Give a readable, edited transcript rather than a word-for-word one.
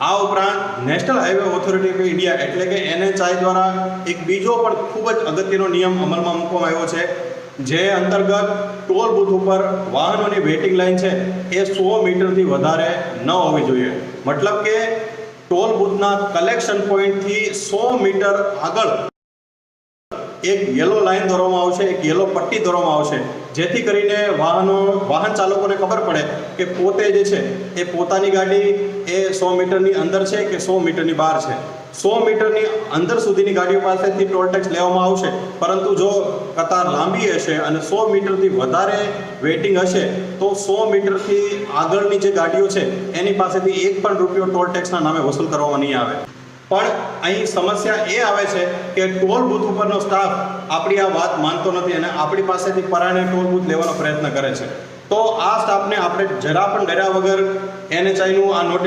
આ ઉપરાંત national highway authority of India એટલે કે NHI દ્વારા એક બીજો પણ ખૂબ જ અગત્યનો નિયમ અમલમાં મૂકવામાં આવ્યો છે, જે અંતર્ગત ટોલ બૂથ ઉપર વાહનોની વેઇટિંગ લાઇન છે એ 100 મીટરથી વધારે ન હોવી જોઈએ. મતલબ કે ટોલ બૂથના કલેક્શન પોઈન્ટથી 100 મીટર આગળ એક યલો લાઇન દોરવામાં આવશે, એક યલો પટ્ટી દોરવામાં આવશે, જેથી કરીને વાહન ચાલકોને ખબર પડે કે પોતે જે છે એ પોતાની ગાડી એ 100 મીટરની અંદર છે કે 100 મીટરની બહાર છે. 100 મીટરની અંદર સુધીની ગાડીઓ પાસેથી ટોલ ટેક્સ લેવામાં આવશે, પરંતુ જો કતાર લાંબી હશે અને 100 મીટરથી વધારે વેઇટિંગ હશે તો 100 મીટરથી આગળની જે ગાડીઓ છે એની પાસેથી એક પણ રૂપિયો ટોલ ટેક્સના નામે વસૂલ કરવામાં નહીં આવે. પણ અહીં સમસ્યા એ આવે છે કે ટોલ બૂથ ઉપરનો સ્ટાફ આપણી આ વાત માનતો નથી અને આપણી પાસેથી પરાણે ટોલ બૂથ લેવાનો પ્રયત્ન કરે છે. તો આ સ્ટાફને આપણે જરા પણ ડર્યા વગર NHIનું આ નોટિસ